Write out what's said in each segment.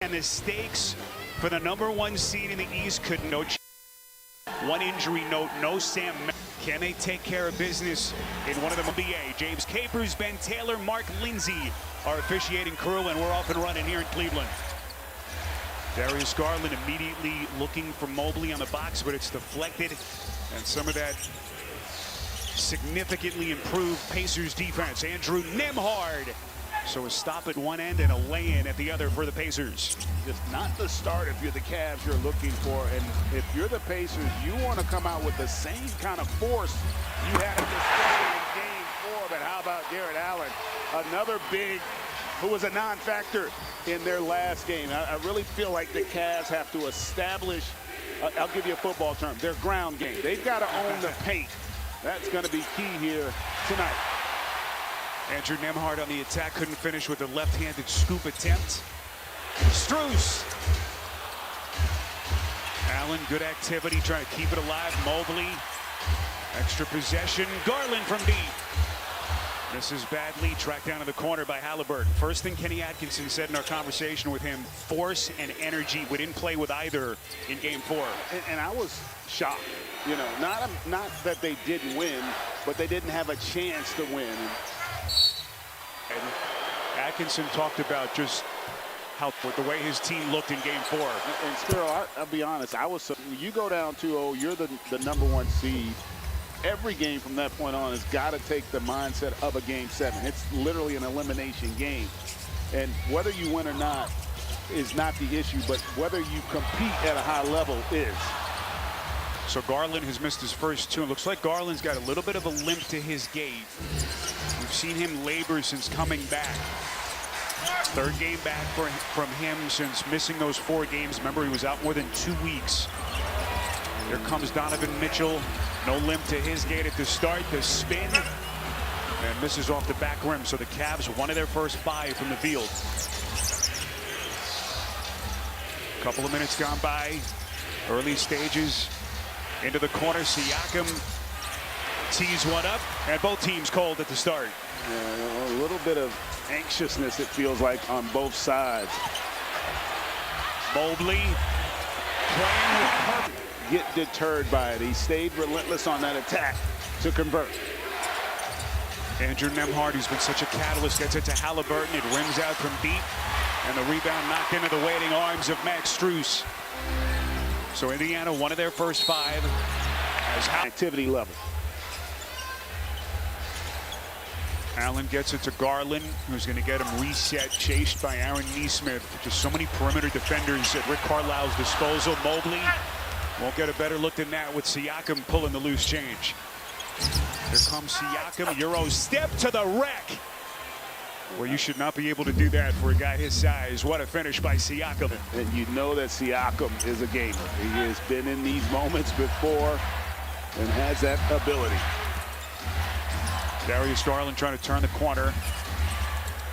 And the stakes for the #1 seed in the East could no. One injury note, no Sam. Can they take care of business in one of the NBA? James Capers, Ben Taylor, Mark Lindsay are officiating crew, and we're off and running here in Cleveland. Darius Garland immediately looking for Mobley on the box, but it's deflected, and some of that significantly improved Pacers defense. Andrew Nembhard. So a stop at one end and a lay-in at the other for the Pacers. Just not the start if you're the Cavs you're looking for. And if you're the Pacers, you want to come out with the same kind of force you had at the start in Game 4. But how about Garrett Allen? Another big who was a non-factor in their last game. I really feel like the Cavs have to establish, I'll give you a football term, their ground game. They've got to own the paint. That's going to be key here tonight. Andrew Nembhard on the attack, couldn't finish with a left-handed scoop attempt. Strus. Allen, good activity, trying to keep it alive. Mobley, extra possession. Garland from deep. Misses badly, tracked down in the corner by Halliburton. First thing Kenny Atkinson said in our conversation with him, force and energy. We didn't play with either in Game 4. And I was shocked. You know, not that they didn't win, but they didn't have a chance to win. And Atkinson talked about just how the way his team looked in Game 4. And Spiro, I'll be honest, you go down 2-0, you're the #1 seed. Every game from that point on has got to take the mindset of a Game 7. It's literally an elimination game. And whether you win or not is not the issue, but whether you compete at a high level is. So Garland has missed his first two. It looks like Garland's got a little bit of a limp to his gait. We've seen him labor since coming back. Third game back from him since missing those 4 games. Remember, he was out more than 2 weeks. Here comes Donovan Mitchell. No limp to his gait at the start. The spin. And misses off the back rim. So the Cavs, one of their first 5 from the field. A couple of minutes gone by. Early stages. Into the corner, Siakam tees one up, and both teams cold at the start. Yeah, a little bit of anxiousness, it feels like, on both sides. Mobley playing with purpose. Get deterred by it. He stayed relentless on that attack to convert. Andrew Nembhard, who's been such a catalyst, gets it to Halliburton. It rims out from deep, and the rebound knocked into the waiting arms of Max Strus. So Indiana, one of their first 5 has activity level. Allen gets it to Garland, who's going to get him reset, chased by Aaron Nesmith. Just so many perimeter defenders at Rick Carlisle's disposal. Mobley won't get a better look than that with Siakam pulling the loose change. Here comes Siakam, Euro step to the rack. Well, you should not be able to do that for a guy his size. What a finish by Siakam. And you know that Siakam is a gamer. He has been in these moments before and has that ability. Darius Garland trying to turn the corner.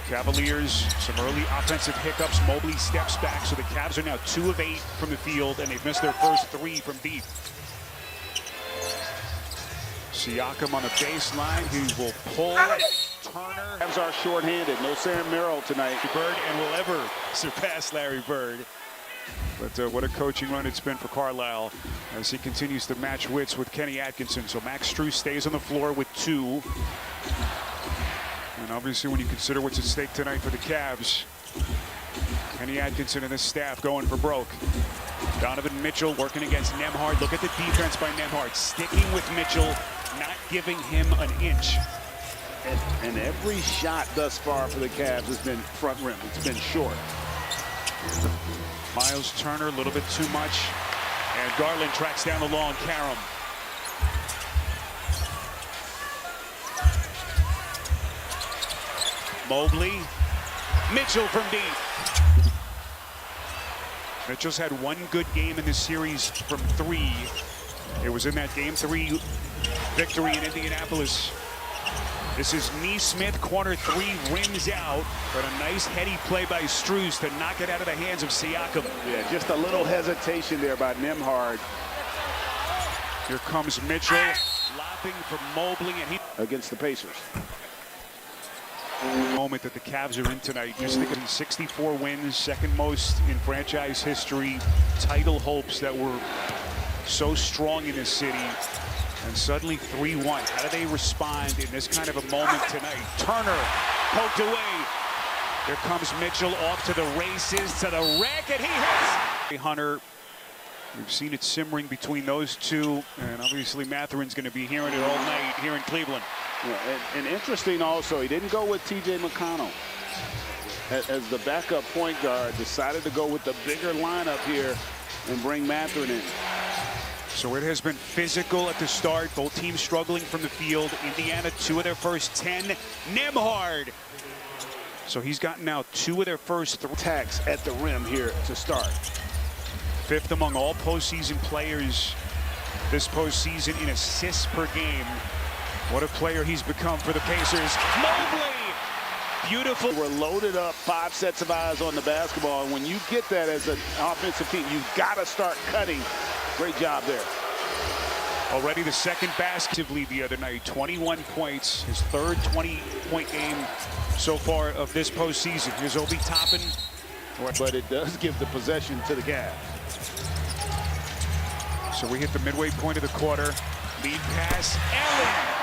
Cavaliers, some early offensive hiccups. Mobley steps back, so the Cavs are now 2 of 8 from the field, and they've missed their first 3 from deep. Siakam on the baseline, who will pull. Turner. Cavs are shorthanded. No Sam Merrill tonight. Bird, and will ever surpass Larry Bird. But what a coaching run it's been for Carlisle as he continues to match wits with Kenny Atkinson. So Max Strus stays on the floor with 2. And obviously, when you consider what's at stake tonight for the Cavs, Kenny Atkinson and his staff going for broke. Donovan Mitchell working against Nembhard. Look at the defense by Nembhard, sticking with Mitchell, not giving him an inch. And every shot thus far for the Cavs has been front rim. It's been short. Miles Turner, a little bit too much. And Garland tracks down the long carom. Mobley. Mitchell from deep. Mitchell's had 1 good game in this series from 3. It was in that Game 3 victory in Indianapolis. This is Nesmith, corner 3, rims out, but a nice heady play by Strus to knock it out of the hands of Siakam. Yeah, just a little hesitation there by Nembhard. Here comes Mitchell, lopping from Mobley, and he against the Pacers. Moment that the Cavs are in tonight. Just think of 64 wins, second most in franchise history. Title hopes that were so strong in this city. And suddenly 3-1. How do they respond in this kind of a moment tonight? Turner poked away. Here comes Mitchell off to the races, to the rack, and he hits. Hunter, we've seen it simmering between those two, and obviously Mathurin's going to be hearing it all night here in Cleveland. Yeah, and interesting also, he didn't go with T.J. McConnell as the backup point guard. Decided to go with the bigger lineup here and bring Mathurin in. So it has been physical at the start. Both teams struggling from the field. Indiana, 2 of their first 10. Nembhard. So he's gotten now 2 of their first 3 attacks at the rim here to start. 5th among all postseason players this postseason in assists per game. What a player he's become for the Pacers. Mobley! Beautiful. We're loaded up, 5 sets of eyes on the basketball. And when you get that as an offensive team, you've got to start cutting. Great job there. Already the second basket lead the other night. 21 points. His third 20-point game so far of this postseason. Here's Obi Toppin. But it does give the possession to the Cavs. So we hit the midway point of the quarter. Lead pass, Allen.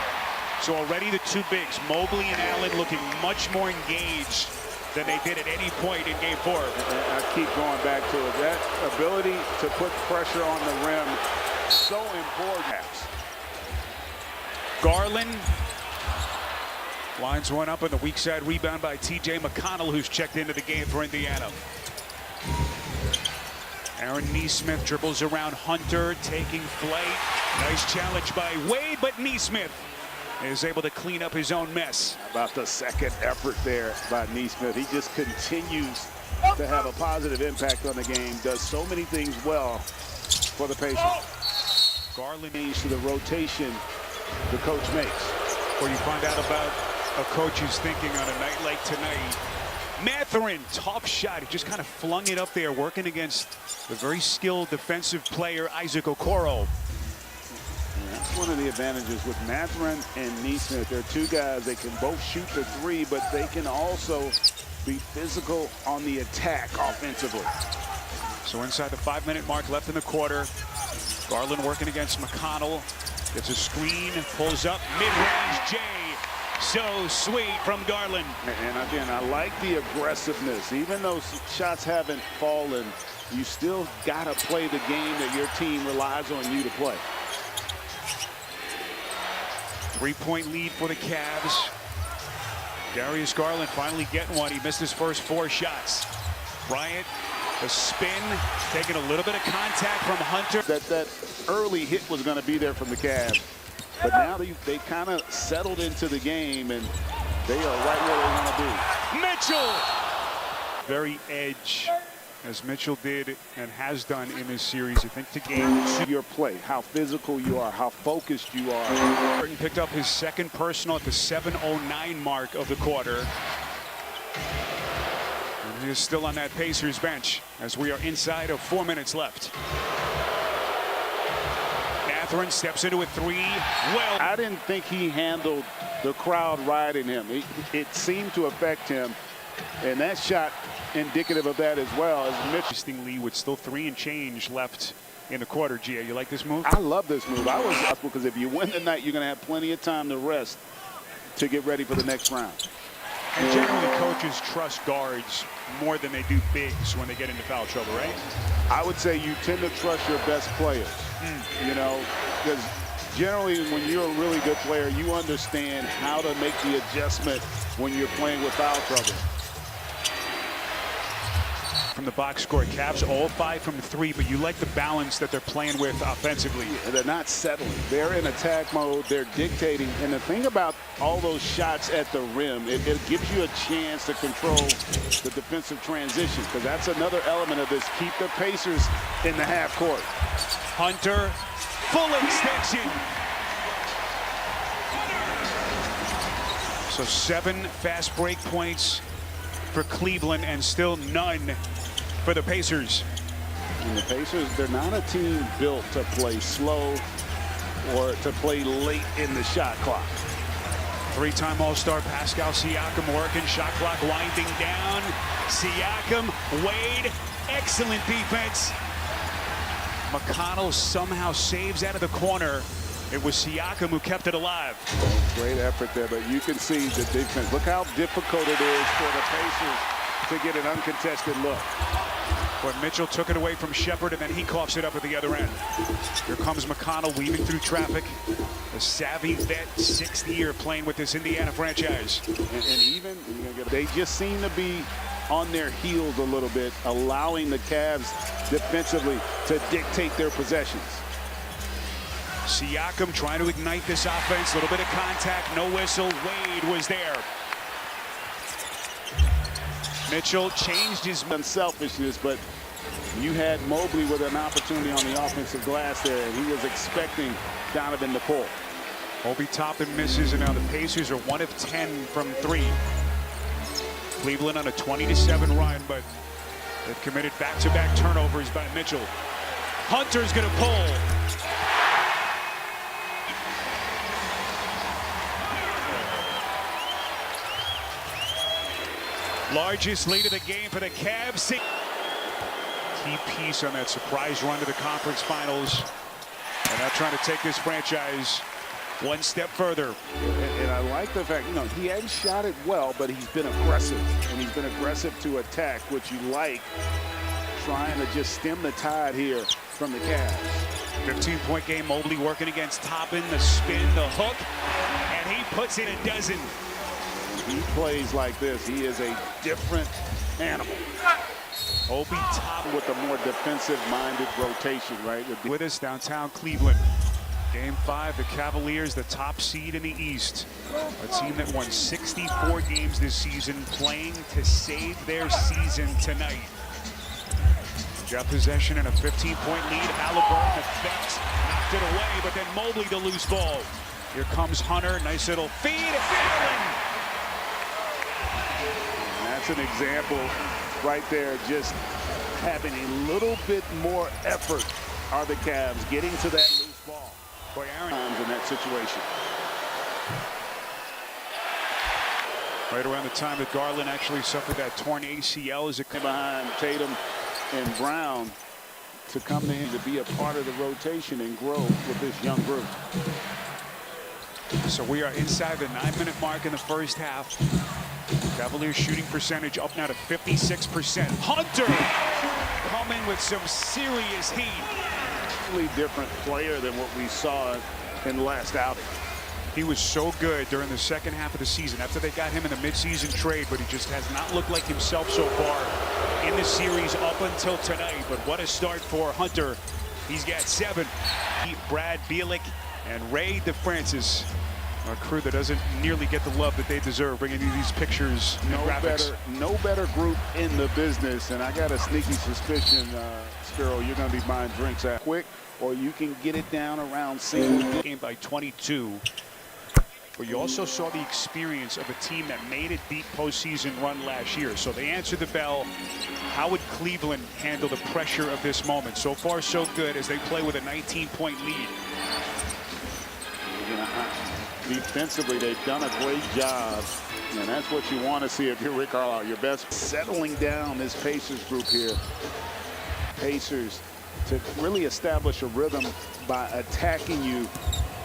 So already the 2 bigs, Mobley and Allen, looking much more engaged than they did at any point in Game 4. I keep going back to it. That ability to put pressure on the rim, so important. Garland lines one up on the weak side rebound by T.J. McConnell, who's checked into the game for Indiana. Aaron Nesmith dribbles around Hunter, taking flight. Nice challenge by Wade, but Nesmith is able to clean up his own mess. How about the second effort there by Nesmith? He just continues to have a positive impact on the game. Does so many things well for the Pacers. Garland Change to the rotation the coach makes. Where you find out about a coach's thinking on a night like tonight. Mathurin, tough shot. He just kind of flung it up there, working against the very skilled defensive player, Isaac Okoro. That's one of the advantages with Mathurin and Nesmith. They're 2 guys. They can both shoot the 3, but they can also be physical on the attack offensively. So inside the 5-minute mark left in the quarter. Garland working against McConnell. Gets a screen, pulls up, mid-range J. So sweet from Garland. And again, I like the aggressiveness. Even though shots haven't fallen, you still got to play the game that your team relies on you to play. 3-point lead for the Cavs. Darius Garland finally getting one. He missed his first 4 shots. Bryant, a spin, taking a little bit of contact from Hunter. That early hit was going to be there from the Cavs. But now they kind of settled into the game, and they are right where they want to be. Mitchell! Very edge, as Mitchell did and has done in this series. I think to game 2. Your play, how physical you are, how focused you are. Burton picked up his second personal at the 7:09 mark of the quarter. And he is still on that Pacers bench as we are inside of 4 minutes left. Mathurin steps into a 3. Well, I didn't think he handled the crowd riding him. It seemed to affect him, and that shot indicative of that as well. As Mitchell, interestingly, with still 3 and change left in the quarter. Gia, you like this move? I love this move. I was because if you win the night, you're going to have plenty of time to rest to get ready for the next round. And generally, coaches trust guards more than they do bigs when they get into foul trouble, right? I would say you tend to trust your best players. You know, because generally when you're a really good player, you understand how to make the adjustment when you're playing with foul trouble. From the box score, Cavs all 5 from 3, but you like the balance that they're playing with offensively. Yeah, they're not settling. They're in attack mode. They're dictating. And the thing about all those shots at the rim, it gives you a chance to control the defensive transition, because that's another element of this. Keep the Pacers in the half court. Hunter, full extension. So 7 fast break points for Cleveland and still none for the Pacers. And the Pacers, they're not a team built to play slow or to play late in the shot clock. Three-time All-Star Pascal Siakam working, shot clock winding down. Siakam, Wade, excellent defense. McConnell somehow saves out of the corner. It was Siakam who kept it alive. Great effort there, but you can see the defense. Look how difficult it is for the Pacers to get an uncontested look. But Mitchell took it away from Shepard, and then he coughs it up at the other end. Here comes McConnell weaving through traffic. A savvy vet, sixth year playing with this Indiana franchise. And even, they just seem to be on their heels a little bit, allowing the Cavs defensively to dictate their possessions. Siakam trying to ignite this offense. A little bit of contact, no whistle. Wade was there. Mitchell changed his unselfishness, but you had Mobley with an opportunity on the offensive glass there, and he was expecting Donovan to pull. Obi Toppin misses, and now the Pacers are 1 of 10 from 3. Cleveland on a 20-7 run, but they've committed back-to-back turnovers by Mitchell. Hunter's going to pull. Largest lead of the game for the Cavs. Key piece on that surprise run to the conference finals. And now trying to take this franchise one step further. And I like the fact, he hadn't shot it well, but he's been aggressive. And he's been aggressive to attack, which you like. Trying to just stem the tide here from the Cavs. 15-point game, Mobley working against Toppin, the spin, the hook, and he puts in a dozen. He plays like this. He is a different animal. Obi Toppin with a more defensive-minded rotation, right? With us downtown Cleveland. Game 5, the Cavaliers, the top seed in the East. A team that won 64 games this season, playing to save their season tonight. Got possession and a 15-point lead. Halliburton effects, knocked it away, but then Mobley the loose ball. Here comes Hunter, nice little feed. Allen. That's an example right there, just having a little bit more effort are the Cavs getting to that loose ball. Boy, Aaron in that situation. Right around the time that Garland actually suffered that torn ACL as it came behind Tatum and Brown to come to him to be a part of the rotation and grow with this young group. So we are inside the 9-minute mark in the first half. Cavaliers shooting percentage up now to 56%. Hunter coming with some serious heat. Totally different player than what we saw in the last outing. He was so good during the second half of the season after they got him in the midseason trade, but he just has not looked like himself so far in the series up until tonight. But what a start for Hunter. He's got 7. Brad Bielik and Ray DeFrancis, a crew that doesn't nearly get the love that they deserve, bringing you these pictures and graphics. No better group in the business, and I got a sneaky suspicion, Spiro, you're going to be buying drinks out quick, or you can get it down around single. Game by 22. But you also saw the experience of a team that made a deep postseason run last year. So they answered the bell. How would Cleveland handle the pressure of this moment? So far, so good as they play with a 19-point lead. Defensively, they've done a great job, and that's what you want to see if you're Rick Carlisle. Your best settling down this Pacers group here. Pacers to really establish a rhythm by attacking you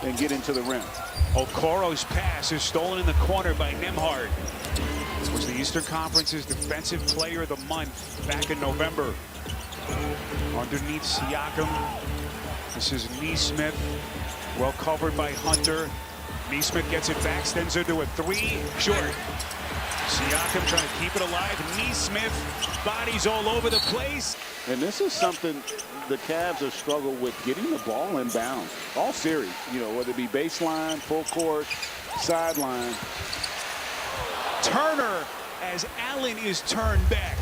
and getting to the rim. Okoro's pass is stolen in the corner by Nembhard. Was the Eastern Conference's Defensive Player of the Month back in November. Underneath Siakam. This is Nesmith. Well covered by Hunter. Nesmith gets it back, extends it to a 3, short. Siakam trying to keep it alive. Nesmith, bodies all over the place. And this is something the Cavs have struggled with, getting the ball in bounds all series, whether it be baseline, full court, sideline. Turner, as Allen is turned back.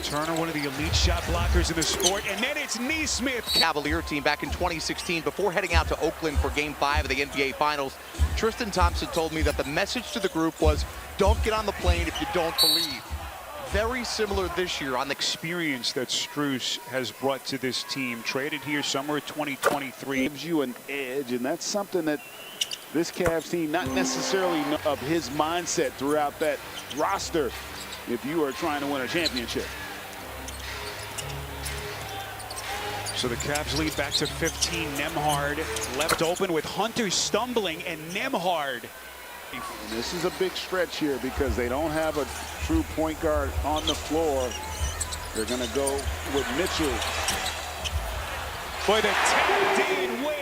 Turner, one of the elite shot blockers in the sport, and then it's Nesmith. Cavalier team back in 2016, before heading out to Oakland for Game 5 of the NBA Finals, Tristan Thompson told me that the message to the group was, don't get on the plane if you don't believe. Very similar this year on the experience that Strus has brought to this team. Traded here summer of 2023. Gives you an edge, and that's something that this Cavs team, not necessarily of his mindset throughout that roster if you are trying to win a championship. So the Cavs lead back to 15. Nembhard left open with Hunter stumbling, and Nembhard. And this is a big stretch here because they don't have a true point guard on the floor. They're going to go with Mitchell. For the tapped in Wade.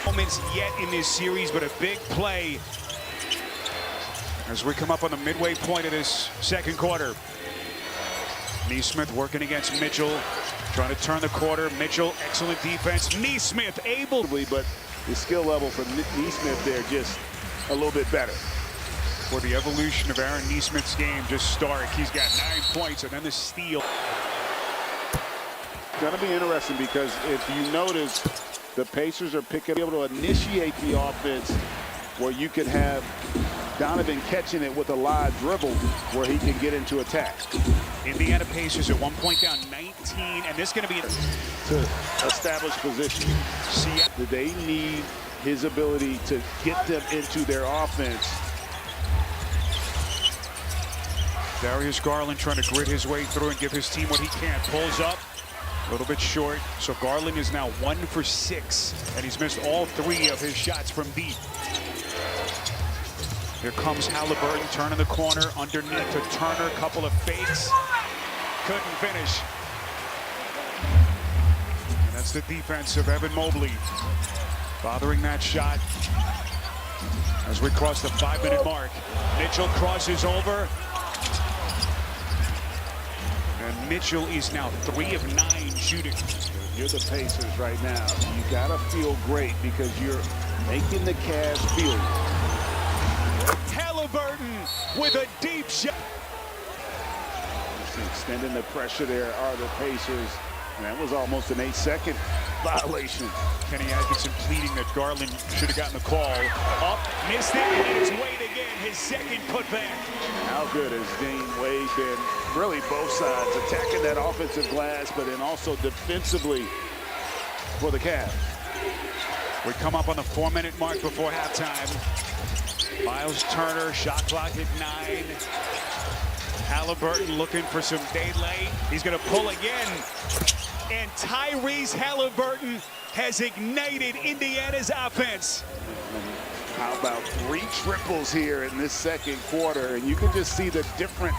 Moments yet in this series, but a big play as we come up on the midway point of this second quarter. Nesmith working against Mitchell, trying to turn the quarter. Mitchell, excellent defense. Nesmith able. But the skill level for Nesmith there just a little bit better. For the evolution of Aaron Nesmith's game, just stark. He's got 9 points and then the steal. It's going to be interesting because if you notice, the Pacers are able to initiate the offense where you could have Donovan catching it with a live dribble where he can get into attack. Indiana Pacers at 1 point down 19, and this is going to be to establish position. They need his ability to get them into their offense. Darius Garland trying to grit his way through and give his team what he can. Pulls up, a little bit short. So Garland is now 1 for 6, and he's missed all 3 of his shots from deep. Here comes Halliburton, turning the corner underneath to Turner. Couple of fakes, couldn't finish. And that's the defense of Evan Mobley, bothering that shot. As we cross the 5-minute mark, Mitchell crosses over. And Mitchell is now 3 of 9 shooting. You're the Pacers right now. You gotta feel great because you're making the Cavs feel it. Halliburton with a deep shot. Extending the pressure there are the Pacers. And that was almost an 8-second violation. Kenny Atkinson pleading that Garland should have gotten the call. Up, missed it, and it's Wade again, his second putback. How good has Dane Wade been? Really both sides, attacking that offensive glass, but then also defensively for the Cavs. We come up on the 4-minute mark before halftime. Miles Turner, shot clock at 9. Halliburton looking for some daylight. He's going to pull again. And Tyrese Halliburton has ignited Indiana's offense. How about 3 triples here in this second quarter? And you can just see the different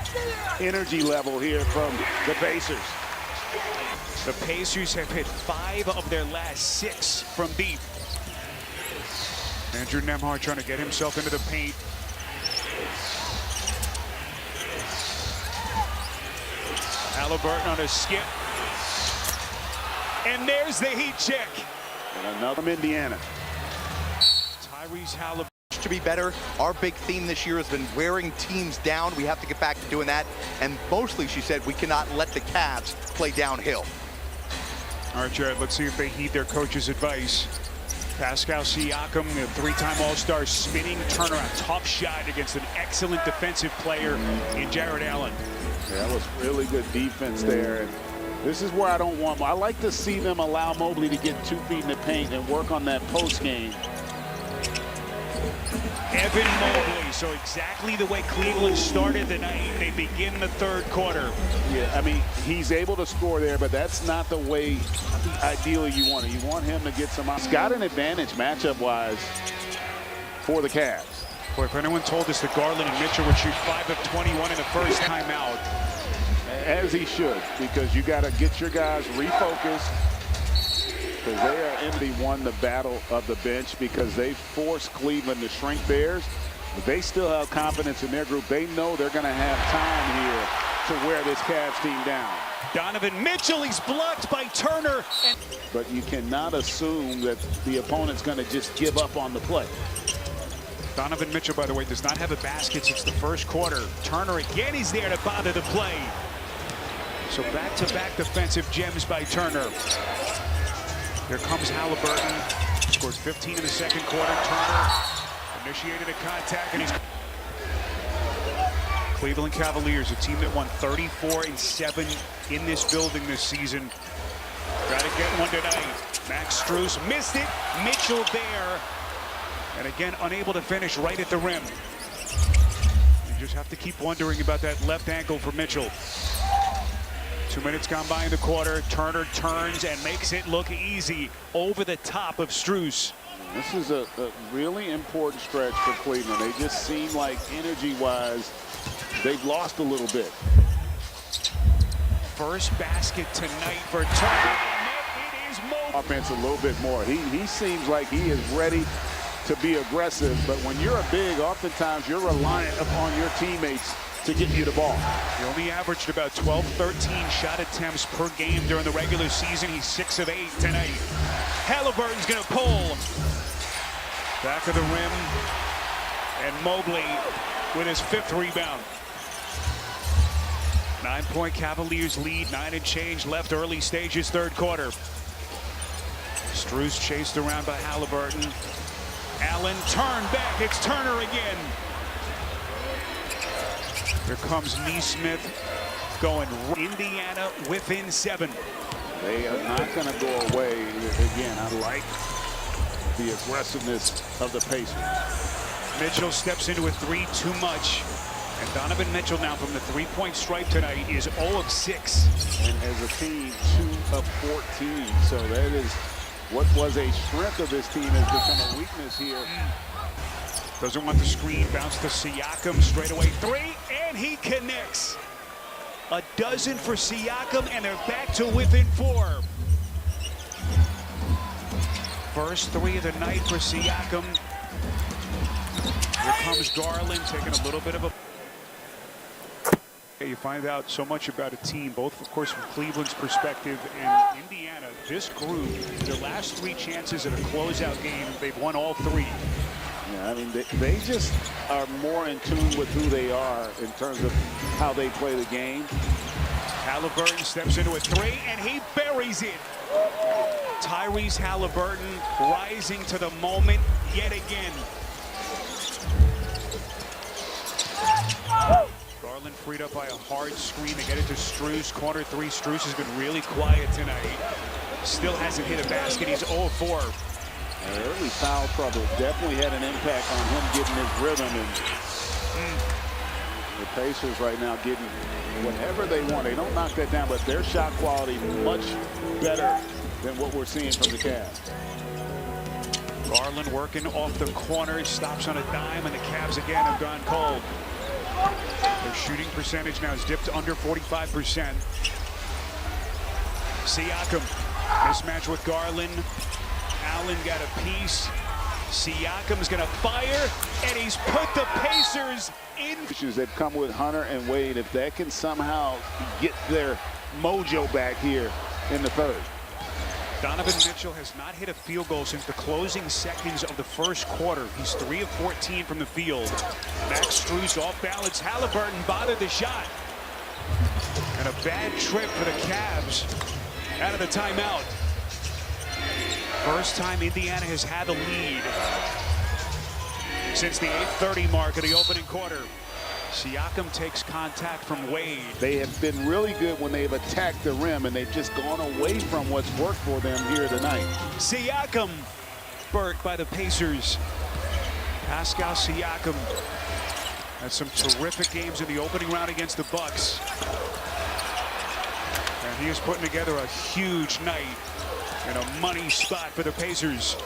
energy level here from the Pacers. The Pacers have hit 5 of their last 6 from deep. Andrew Nembhard trying to get himself into the paint. Halliburton on a skip. And there's the heat check. And another from Indiana. Tyrese Halliburton. To be better, our big theme this year has been wearing teams down. We have to get back to doing that. And mostly, she said, we cannot let the Cavs play downhill. All right, Jared, let's see if they heed their coach's advice. Pascal Siakam, the 3-time All-Star, spinning Turner, a tough shot against an excellent defensive player in Jared Allen. Yeah, that was really good defense there. And this is where I don't want. I like to see them allow Mobley to get 2 feet in the paint and work on that post game. Evan Mobley, so exactly the way Cleveland started the night. They begin the third quarter. Yeah, I mean, he's able to score there, but that's not the way ideally you want it. You want him to get some. He's got an advantage matchup-wise for the Cavs. Boy, if anyone told us that Garland and Mitchell would shoot 5 of 21 in the first timeout. As he should, because you got to get your guys refocused. Because they are MD won the battle of the bench because they forced Cleveland to shrink theirs. But they still have confidence in their group. They know they're going to have time here to wear this Cavs team down. Donovan Mitchell, he's blocked by Turner. But you cannot assume that the opponent's going to just give up on the play. Donovan Mitchell, by the way, does not have a basket since the first quarter. Turner again, he's there to bother the play. So back-to-back defensive gems by Turner. Here comes Halliburton. Scores 15 in the second quarter. Turner initiated a contact, and he's... Cleveland Cavaliers, a team that won 34-7 in this building this season. Got to get one tonight. Max Strus missed it. Mitchell there. And again, unable to finish right at the rim. You just have to keep wondering about that left ankle for Mitchell. 2 minutes gone by in the quarter. Turner turns and makes it look easy over the top of Strus. This is a really important stretch for Cleveland. They just seem like energy-wise, they've lost a little bit. First basket tonight for Turner. It is Mo. Offense a little bit more. He seems like he is ready to be aggressive, but when you're a big, oftentimes you're reliant upon your teammates to get you the ball. He only averaged about 12, 13 shot attempts per game during the regular season. He's 6 of 8 tonight. Halliburton's going to pull. Back of the rim. And Mobley with his 5th rebound. 9-point Cavaliers lead, 9 and change left, early stages, 3rd quarter. Strus chased around by Halliburton. Allen turned back. It's Turner again. Here comes Neesmith going. Indiana within 7. They are not going to go away. Again, I like the aggressiveness of the Pacers. Mitchell steps into a 3 too much. And Donovan Mitchell now from the 3-point stripe tonight is 0 of 6. And as a team, 2 of 14. So that is what was a strength of this team has become a weakness here. Doesn't want the screen. Bounce to Siakam. Straight away 3. And he connects. A dozen for Siakam. And they're back to within 4. First 3 of the night for Siakam. Here comes Garland taking a little bit of a... You find out so much about a team, both, of course, from Cleveland's perspective and Indiana. This group, their last 3 chances at a closeout game, they've won all 3. Yeah, I mean, they just are more in tune with who they are in terms of how they play the game. Halliburton steps into a 3, and he buries it. Tyrese Halliburton rising to the moment yet again. Garland freed up by a hard screen to get it to Strus. Corner 3. Strus has been really quiet tonight. Still hasn't hit a basket. He's 0 of 4. Early foul trouble definitely had an impact on him getting his rhythm. And the Pacers right now getting whatever they want. They don't knock that down, but their shot quality much better than what we're seeing from the Cavs. Garland working off the corner. Stops on a dime, and the Cavs again have gone cold. Their shooting percentage now is dipped under 45%. Siakam, mismatch with Garland. Allen got a piece. Siakam's going to fire, and he's put the Pacers in. Issues that come with Hunter and Wade, if that can somehow get their mojo back here in the 3rd. Donovan Mitchell has not hit a field goal since the closing seconds of the 1st quarter. He's 3 of 14 from the field. Max Strus off balance. Halliburton bothered the shot. And a bad trip for the Cavs out of the timeout. First time Indiana has had a lead since the 8:30 mark of the opening quarter. Siakam takes contact from Wade. They have been really good when they've attacked the rim, and they've just gone away from what's worked for them here tonight. Siakam burnt by the Pacers. Pascal Siakam had some terrific games in the opening round against the Bucks. And he is putting together a huge night in a money spot for the Pacers.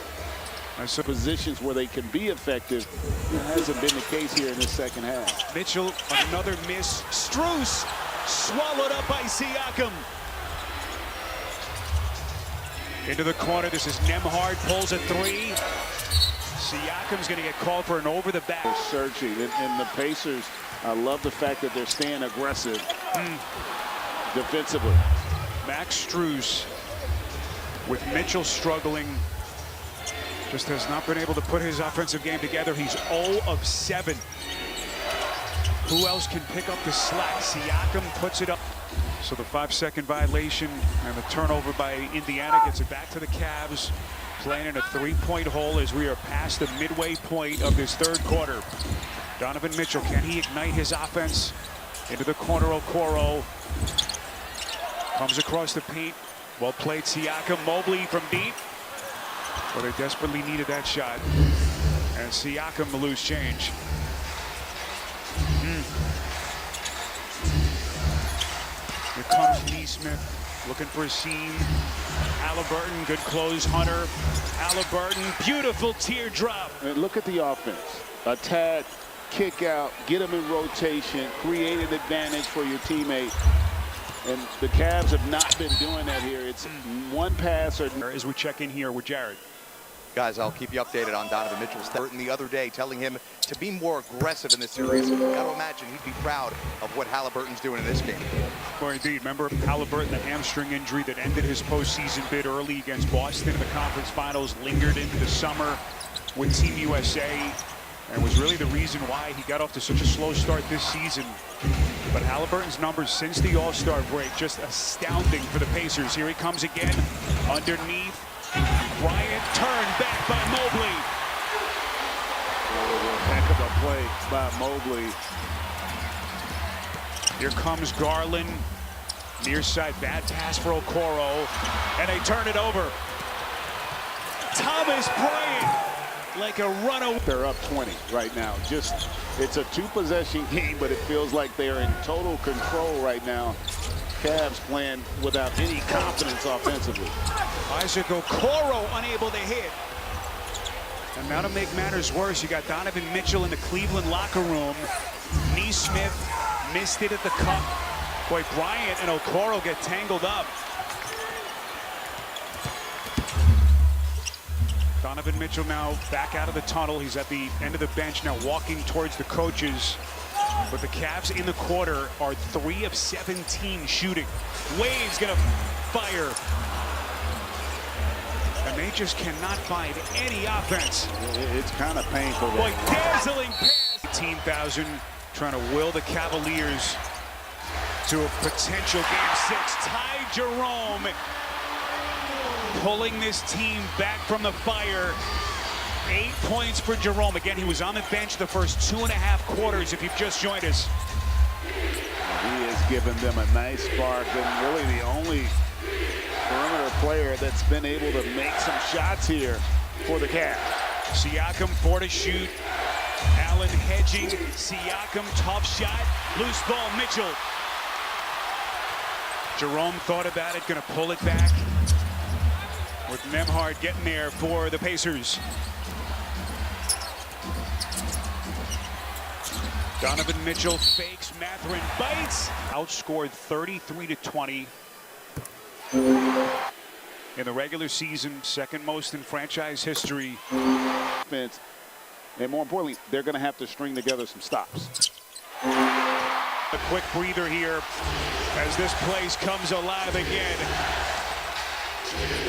Some positions where they can be effective. It hasn't been the case here in the 2nd half. Mitchell, another miss. Strus swallowed up by Siakam. Into the corner. This is Nembhard. Pulls a 3. Siakam's going to get called for an over the back. They're searching. And the Pacers, I love the fact that they're staying aggressive defensively. Max Strus, with Mitchell struggling, just has not been able to put his offensive game together. He's 0 of 7. Who else can pick up the slack? Siakam puts it up. So the 5-second violation and the turnover by Indiana gets it back to the Cavs, playing in a 3-point hole as we are past the midway point of this 3rd quarter. Donovan Mitchell, can he ignite his offense? Into the corner, Okoro. Comes across the paint. Well played, Siakam. Mobley from deep. Well, they desperately needed that shot. And Siakam the loose change. Here comes Neesmith looking for a seam. Halliburton, good close. Hunter. Halliburton, beautiful teardrop. And look at the offense. Attack, kick out, get them in rotation, create an advantage for your teammate. And the Cavs have not been doing that here. It's one pass or... As we check in here with Jared. Guys, I'll keep you updated on Donovan Mitchell's Burton the other day, telling him to be more aggressive in this series. Got to imagine he'd be proud of what Halliburton's doing in this game. Well, indeed. Remember Halliburton, the hamstring injury that ended his postseason bid early against Boston in the conference finals, lingered into the summer with Team USA, and was really the reason why he got off to such a slow start this season. But Halliburton's numbers since the All-Star break, just astounding for the Pacers. Here he comes again, underneath. Bryant turned back by Mobley. Heck of a play by Mobley. Here comes Garland. Near side, bad pass for Okoro. And they turn it over. Thomas Bryant, like a runaway. They're up 20 right now. Just, it's a two-possession game, but it feels like they're in total control right now. Cavs playing without any confidence offensively. Isaac Okoro unable to hit. And now to make matters worse, you got Donovan Mitchell in the Cleveland locker room. Neesmith missed it at the cup. Boy, Bryant and Okoro get tangled up. Donovan Mitchell now back out of the tunnel. He's at the end of the bench now, walking towards the coaches. But the Cavs in the quarter are 3 of 17 shooting. Wade's gonna fire. And they just cannot find any offense. It's kind of painful. Boy, dazzling pass. 18,000 trying to will the Cavaliers to a potential game 6. Ty Jerome pulling this team back from the fire. 8 points for Jerome. Again, he was on the bench the first 2.5 quarters if you've just joined us. He has given them a nice spark, and really the only perimeter player that's been able to make some shots here for the Cavs. Siakam 4 to shoot. Allen hedging. Siakam, tough shot. Loose ball, Mitchell. Jerome thought about it, gonna pull it back. With Nembhard getting there for the Pacers. Donovan Mitchell fakes, Mathurin bites. Outscored 33-20 in the regular season, second most in franchise history. And more importantly, they're going to have to string together some stops. A quick breather here as this place comes alive again.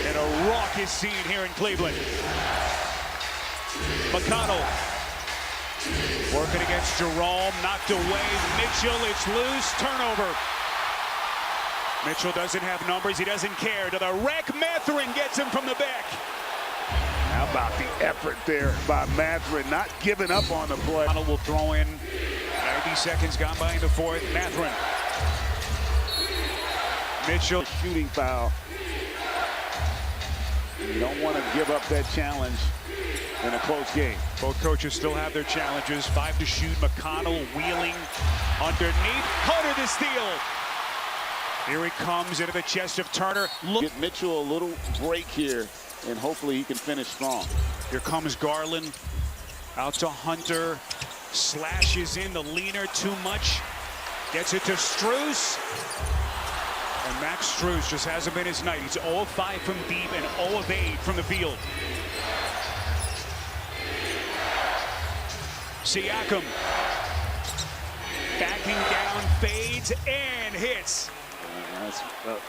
In a raucous scene here in Cleveland. McConnell working against Jerome, knocked away. Mitchell, it's loose, turnover. Mitchell doesn't have numbers, he doesn't care. To the rack, Mathurin gets him from the back. How about the effort there by Mathurin, not giving up on the play. McConnell will throw in. 90 seconds gone by in the fourth. Mathurin. Mitchell. Shooting foul. You don't want to give up that challenge in a close game. Both coaches still have their challenges. 5 to shoot. McConnell wheeling underneath. Hunter to steal. Here he comes into the chest of Turner. Look. Get Mitchell a little break here, and hopefully he can finish strong. Here comes Garland. Out to Hunter. Slashes in the leaner too much. Gets it to Strus. And Max Strus just hasn't been his night. He's 0 of 5 from deep and 0 of 8 from the field. Siakam. Backing down, fades, and hits. That's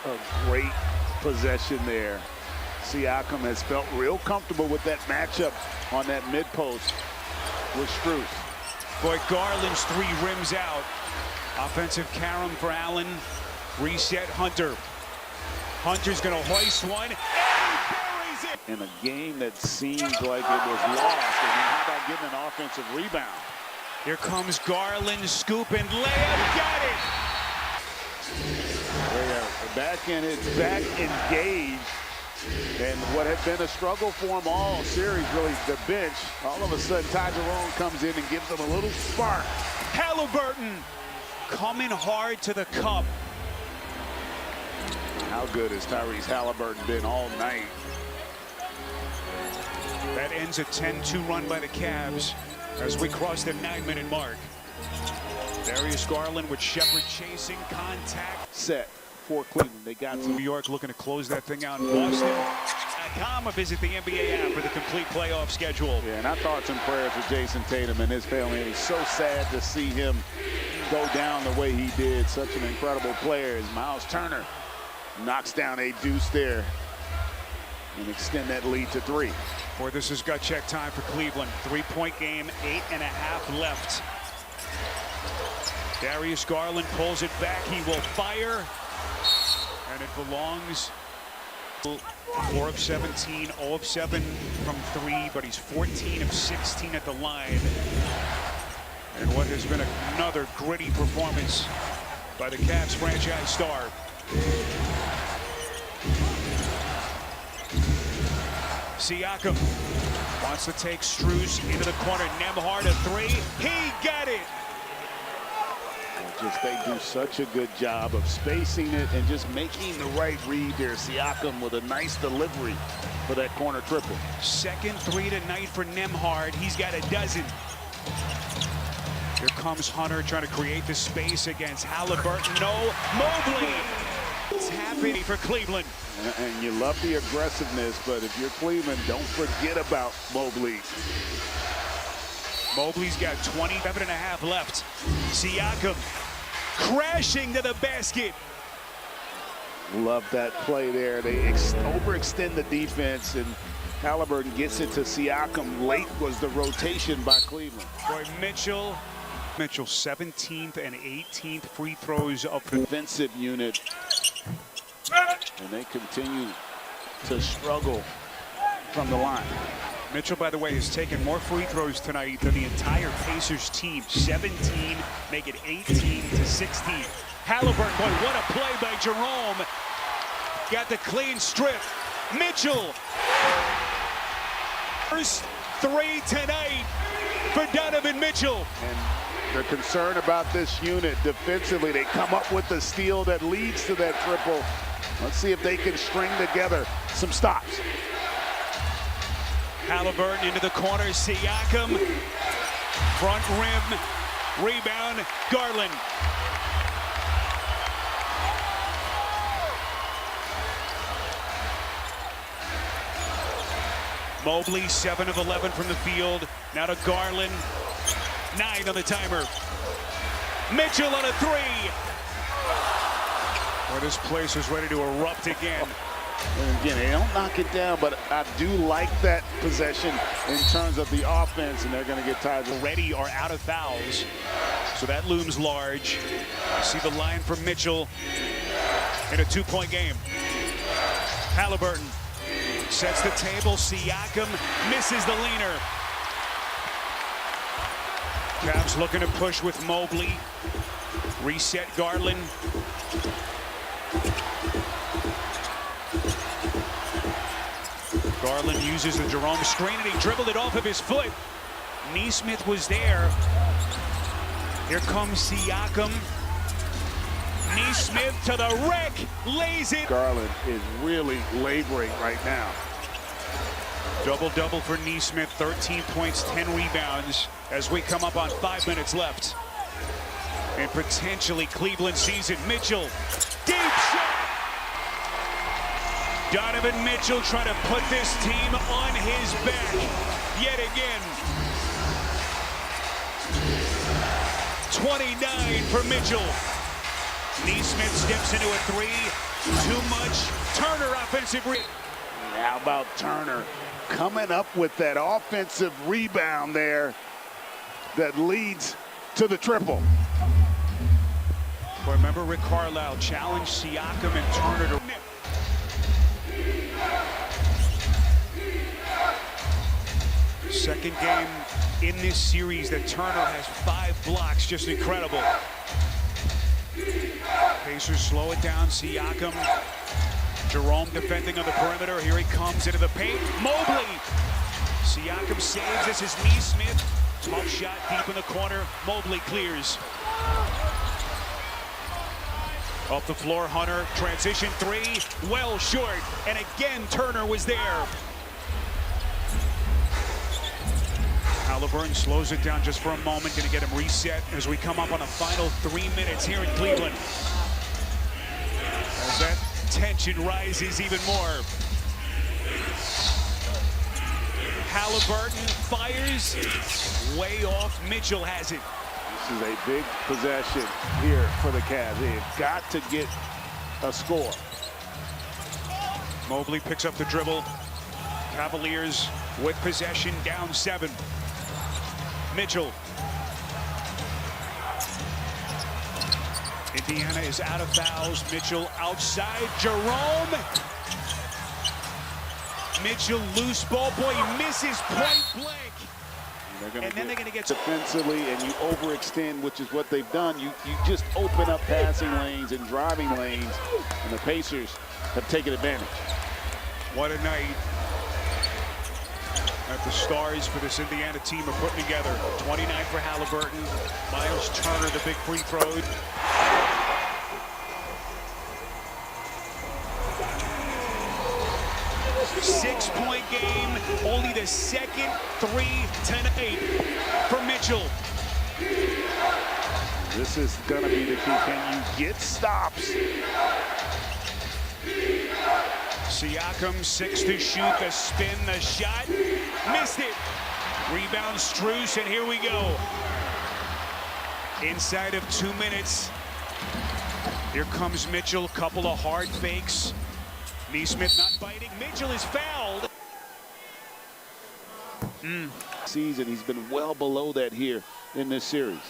a great possession there. Siakam has felt real comfortable with that matchup on that mid-post with Strus. Boy, Garland's 3 rims out. Offensive carom for Allen. Reset Hunter. Hunter's gonna hoist one, and he buries it. In a game that seemed like it was lost, and then how about getting an offensive rebound? Here comes Garland, scoop and layup, got it. They are back in it, back engaged. And what had been a struggle for him all series, really, the bench, all of a sudden Ty Jerome comes in and gives them a little spark. Halliburton coming hard to the cup. How good has Tyrese Halliburton been all night? That ends a 10-2 run by the Cavs as we cross the 9-minute mark. Darius Garland with Shepard chasing, contact. Set for Cleveland. They got some. New York looking to close that thing out in Boston. Come visit the NBA app for the complete playoff schedule. Yeah, and I thoughts and prayers for Jason Tatum and his family. It was so sad to see him go down the way he did. Such an incredible player as Miles Turner knocks down a deuce there and extend that lead to 3. Boy, this is gut check time for Cleveland. 3-point game, 8.5 left. Darius Garland pulls it back. He will fire, and it belongs. 4 of 17, 0 of 7 from 3, but he's 14 of 16 at the line. And what has been another gritty performance by the Cavs franchise star. Siakam wants to take Strus into the corner. Nembhard a 3. He got it. Just they do such a good job of spacing it and just making the right read there. Siakam with a nice delivery for that corner triple. Second 3 tonight for Nembhard. He's got a dozen. Here comes Hunter trying to create the space against Halliburton. No, Mobley. It's happening for Cleveland. And you love the aggressiveness, but if you're Cleveland, don't forget about Mobley. Mobley's got 27.5 left. Siakam crashing to the basket. Love that play there. They overextend the defense, and Halliburton gets it to Siakam. Late was the rotation by Cleveland. Boy, Mitchell 17th and 18th free throws of the defensive unit. And they continue to struggle from the line. Mitchell, by the way, has taken more free throws tonight than the entire Pacers team. 17, make it 18 to 16. Halliburton, boy, what a play by Jerome. Got the clean strip. Mitchell. First 3 tonight for Donovan Mitchell. And the concern about this unit defensively, they come up with the steal that leads to that triple. Let's see if they can string together some stops. Halliburton into the corner. Siakam. Front rim. Rebound. Garland. Mobley, 7 of 11 from the field. Now to Garland. 9 on the timer. Mitchell on a 3. Well, this place is ready to erupt again. And again, they don't knock it down, but I do like that possession in terms of the offense, and they're going to get tired. Already are out of fouls, so that looms large. You see the line from Mitchell in a 2-point game. Halliburton sets the table. Siakam misses the leaner. Cavs looking to push with Mobley. Reset Garland. Garland uses the Jerome screen, and he dribbled it off of his foot. Nesmith was there. Here comes Siakam. Nesmith to the wreck, lays it. Garland is really laboring right now. Double-double for Nesmith, 13 points, 10 rebounds as we come up on 5 minutes left. And potentially Cleveland season. Mitchell, deep shot. Donovan Mitchell trying to put this team on his back yet again. 29 for Mitchell. Nesmith steps into a 3. Too much. Turner offensive. How about Turner coming up with that offensive rebound there that leads to the triple. Well, remember Rick Carlisle challenged Siakam and Turner to... Second game in this series that Turner has 5 blocks. Just incredible. Pacers slow it down. Siakam Jerome defending on the perimeter. Here he comes into the paint. Mobley. Siakam saves. This is Neesmith. Tough shot deep in the corner. Mobley clears. Off the floor, Hunter. Transition three. Well short. And again, Turner was there. Halliburton slows it down just for a moment. Going to get him reset as we come up on the final 3 minutes here in Cleveland. As that tension rises even more. Halliburton fires. Way off. Mitchell has it. This is a big possession here for the Cavs. They've got to get a score. Mobley picks up the dribble. Cavaliers with possession, down 7. Mitchell. Indiana is out of fouls. Mitchell outside. Jerome. Mitchell loose ball. Boy, he misses point blank. And then they're going to get defensively, and you overextend, which is what they've done. You just open up passing lanes and driving lanes, and the Pacers have taken advantage. What a night that the stars for this Indiana team are putting together. 29 for Halliburton. Miles Turner, the big free throw. Six-point game, only the second 3 tonight for Mitchell. This is going to be the key. Can you get stops? Siakam, 6 to shoot, the spin, the shot, missed it. Rebound Strus, and here we go. Inside of 2 minutes. Here comes Mitchell, couple of hard fakes. Neesmith not biting. Mitchell is fouled. Season, he's been well below that here in this series.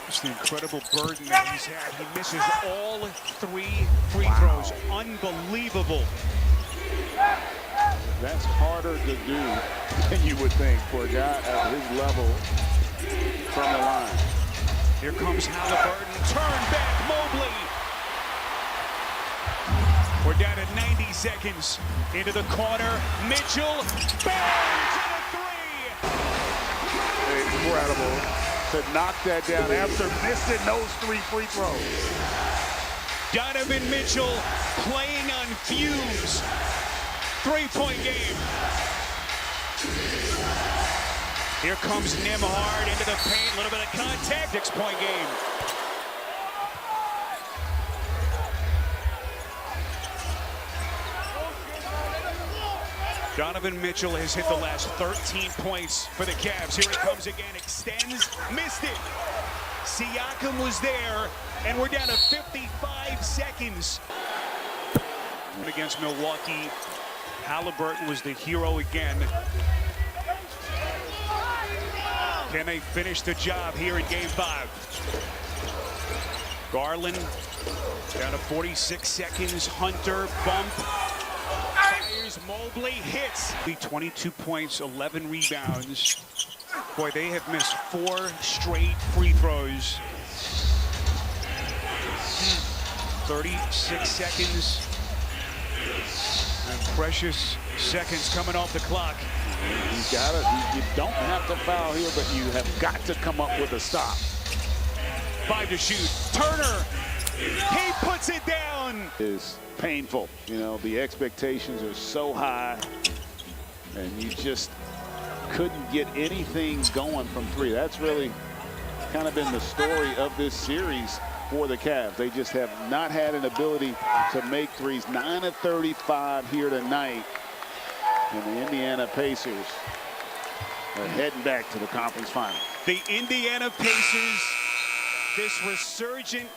Just the incredible burden that he's had. He misses all 3 free throws. Unbelievable. That's harder to do than you would think for a guy at his level from the line. Here comes Halliburton. Turn back, Mobley. We're down to 90 seconds. Into the corner. Mitchell. Bang! To the 3. Incredible to knock that down after missing those 3 free throws. Donovan Mitchell playing on fumes. 3-point game. Here comes Nembhard into the paint. A little bit of contact. 6-point game. Donovan Mitchell has hit the last 13 points for the Cavs. Here he comes again, extends, missed it. Siakam was there, and we're down to 55 seconds. Against Milwaukee, Halliburton was the hero again. Can they finish the job here in Game 5? Garland down to 46 seconds. Hunter bump. Mobley hits. 22 points, 11 rebounds. Boy, they have missed 4 straight free throws. 36 seconds. And precious seconds coming off the clock. You don't have to foul here, but you have got to come up with a stop. 5 to shoot. Turner, he puts it down. Is painful. You know, the expectations are so high, and you just couldn't get anything going from 3. That's really kind of been the story of this series for the Cavs. They just have not had an ability to make threes. 9 of 35 here tonight, and the Indiana Pacers are heading back to the conference final. The Indiana Pacers, this resurgent